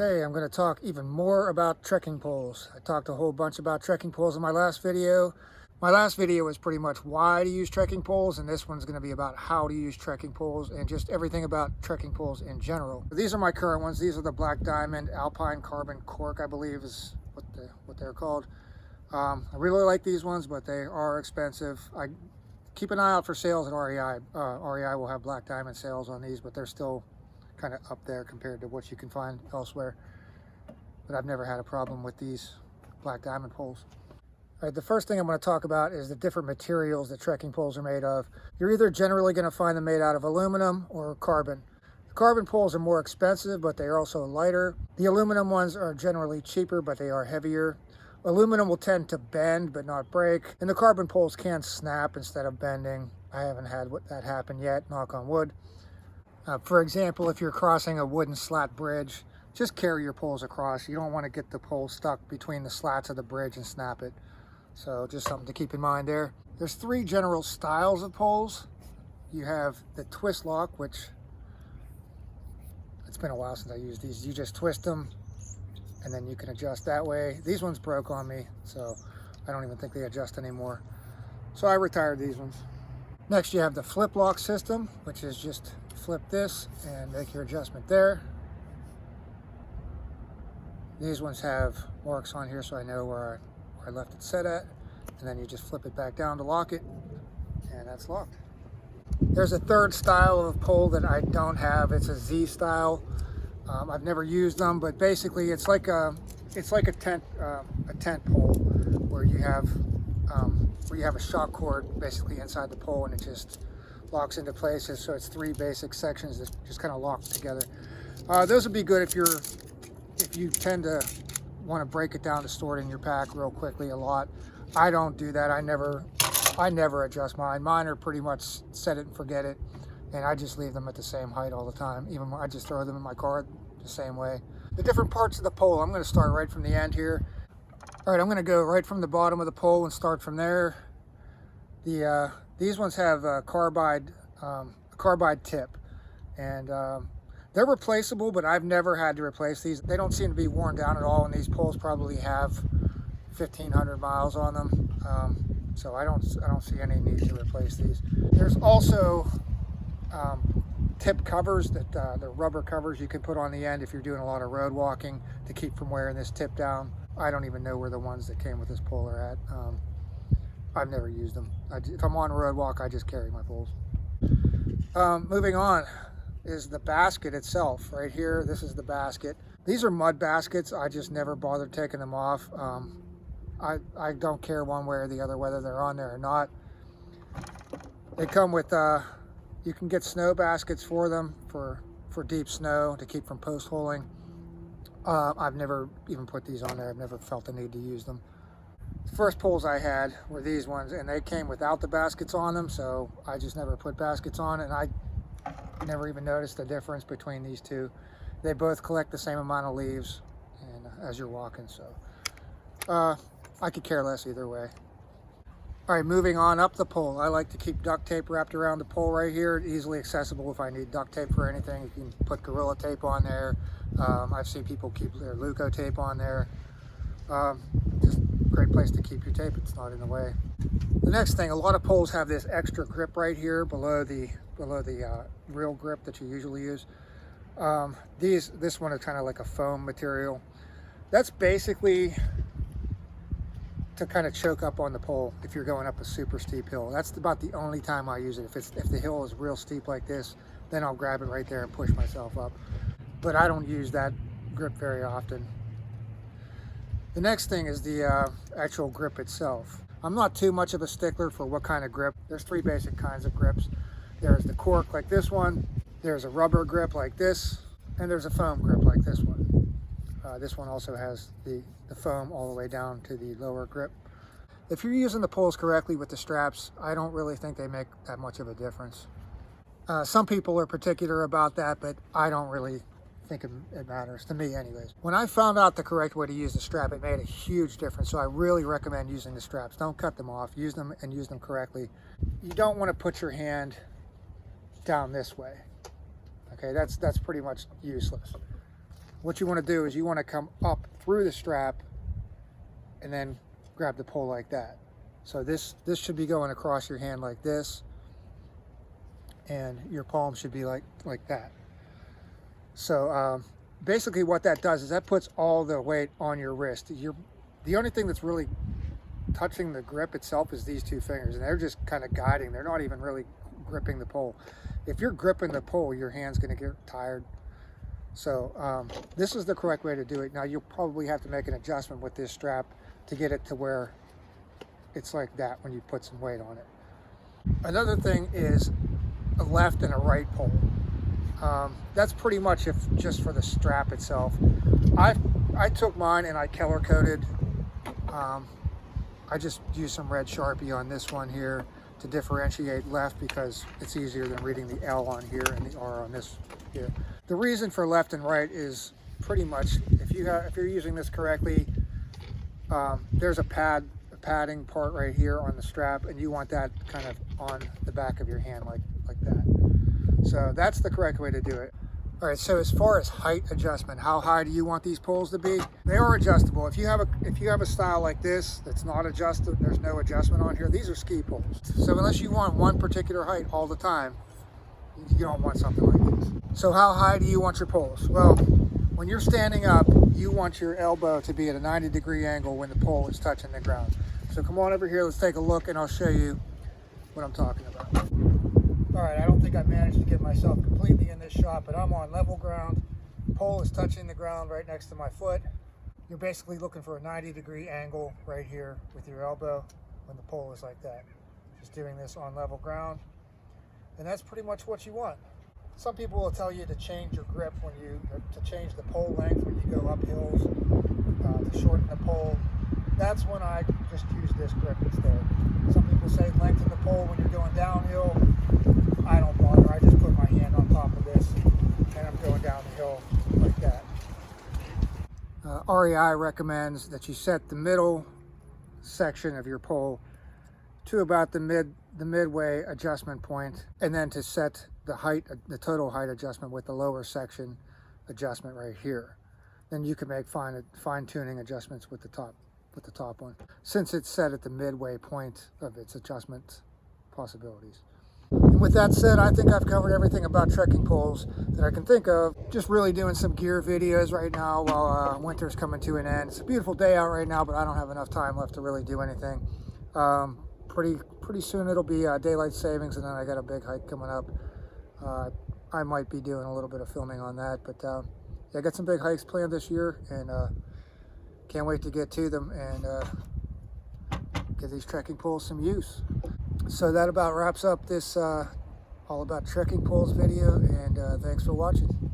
Today I'm going to talk even more about trekking poles. I talked a whole bunch about trekking poles in my last video. My last video was pretty much why to use trekking poles, and this one's going to be about how to use trekking poles and just everything about trekking poles in general. These are my current ones. These are the Black Diamond Alpine Carbon Cork, I believe is what they're called. I really like these ones, but they are expensive. I keep an eye out for sales at REI. REI will have Black Diamond sales on these, but they're still kind of up there compared to what you can find elsewhere. But I've never had a problem with these Black Diamond poles. All right, the first thing I'm going to talk about is the different materials that trekking poles are made of. You're either generally going to find them made out of aluminum or carbon. The carbon poles are more expensive, but they are also lighter. The aluminum ones are generally cheaper, but they are heavier. Aluminum will tend to bend but not break, and the carbon poles can snap instead of bending. I haven't had that happen yet, knock on wood. For example, if you're crossing a wooden slat bridge, just carry your poles across. You don't want to get the pole stuck between the slats of the bridge and snap it. So just something to keep in mind there. There's three general styles of poles. You have the twist lock, which it's been a while since I used these. You just twist them and then you can adjust that way. These ones broke on me, so I don't even think they adjust anymore. So I retired these ones. Next, you have the flip lock system, which is just flip this and make your adjustment there. These ones have marks on here so I know where I left it set at, and then you just flip it back down to lock it, and that's locked. There's a third style of pole that I don't have. It's a Z style. I've never used them, but basically it's like a tent pole where you have a shock cord basically inside the pole, and it just locks into places. So it's three basic sections that just kind of lock together. Those would be good if you tend to want to break it down to store it in your pack real quickly a lot. I don't do that. I never adjust mine. Mine are pretty much set it and forget it, and I just leave them at the same height all the time. Even when I just throw them in my car the same way. The different parts of the pole, I'm going to start right from the end here. All right, I'm going to go right from the bottom of the pole and start from there. These ones have a carbide tip, and they're replaceable, but I've never had to replace these. They don't seem to be worn down at all, and these poles probably have 1,500 miles on them. So I don't see any need to replace these. There's also tip covers, the rubber covers you can put on the end if you're doing a lot of road walking to keep from wearing this tip down. I don't even know where the ones that came with this pole are at. I've never used them. If I'm on a road walk, I just carry my poles. Moving on is the basket itself. Right here, this is the basket. These are mud baskets. I just never bothered taking them off. I don't care one way or the other whether they're on there or not. They come with, you can get snow baskets for them for deep snow to keep from post holing. I've never even put these on there. I've never felt the need to use them. The first poles I had were these ones, and they came without the baskets on them, so I just never put baskets on, and I never even noticed the difference between these two. They both collect the same amount of leaves and as you're walking, so I could care less either way. All right, moving on up the pole. I like to keep duct tape wrapped around the pole right here, easily accessible if I need duct tape for anything. You can put Gorilla Tape on there. I've seen people keep their Luco tape on there. Just a great place to keep your tape. It's not in the way. The next thing, a lot of poles have this extra grip right here below the real grip that you usually use. This one is kind of like a foam material. That's basically to kind of choke up on the pole if you're going up a super steep hill. That's about the only time I use it. If the hill is real steep like this, then I'll grab it right there and push myself up. But I don't use that grip very often. The next thing is the actual grip itself. I'm not too much of a stickler for what kind of grip. There's three basic kinds of grips. There's the cork like this one, there's a rubber grip like this, and there's a foam grip like this one. This one also has the foam all the way down to the lower grip. If you're using the poles correctly with the straps, I don't really think they make that much of a difference. Some people are particular about that, but I don't really think it matters, to me anyways. When I found out the correct way to use the strap, it made a huge difference, so I really recommend using the straps. Don't cut them off, use them and use them correctly. You don't want to put your hand down this way. Okay, that's pretty much useless. what you want to do is you want to come up through the strap and then grab the pole like that. So this should be going across your hand like this, and your palm should be like that. So basically what that does is that puts all the weight on your wrist. The only thing that's really touching the grip itself is these two fingers, and they're just kind of guiding. They're not even really gripping the pole. If you're gripping the pole, your hand's going to get tired. So this is the correct way to do it. Now you'll probably have to make an adjustment with this strap to get it to where it's like that when you put some weight on it. Another thing is a left and a right pole. That's pretty much just for the strap itself. I took mine and I color coded. I just used some red Sharpie on this one here to differentiate left, because it's easier than reading the L on here and the R on this here. The reason for left and right is pretty much if you're using this correctly, there's a padding part right here on the strap, and you want that kind of on the back of your hand like that. So that's the correct way to do it. All right, so as far as height adjustment, how high do you want these poles to be? They are adjustable. If you have a style like this that's not adjusted, there's no adjustment on here, these are ski poles. So unless you want one particular height all the time, you don't want something like this. So how high do you want your poles? Well, when you're standing up, you want your elbow to be at a 90-degree angle when the pole is touching the ground. So come on over here, let's take a look, and I'll show you what I'm talking about. All right, I don't think I managed to get myself completely in this shot, but I'm on level ground. Pole is touching the ground right next to my foot. You're basically looking for a 90-degree angle right here with your elbow when the pole is like that. Just doing this on level ground. And that's pretty much what you want. Some people will tell you to change your grip to change the pole length when you go up hills, to shorten the pole. That's when I just use this grip instead. Some people say lengthen the pole when you're going downhill. I don't bother. I just put my hand on top of this and I'm going down the hill like that. REI recommends that you set the middle section of your pole to about the midway adjustment point, and then to set the total height adjustment with the lower section adjustment right here. Then you can make fine-tuning adjustments with the top one, since it's set at the midway point of its adjustment possibilities. And with that said, I think I've covered everything about trekking poles that I can think of. Just really doing some gear videos right now while winter's coming to an end. It's a beautiful day out right now, but I don't have enough time left to really do anything. Pretty soon it'll be daylight savings, and then I got a big hike coming up. I might be doing a little bit of filming on that, but yeah, I got some big hikes planned this year, and can't wait to get to them and give these trekking poles some use. So that about wraps up this all about trekking poles video, and thanks for watching.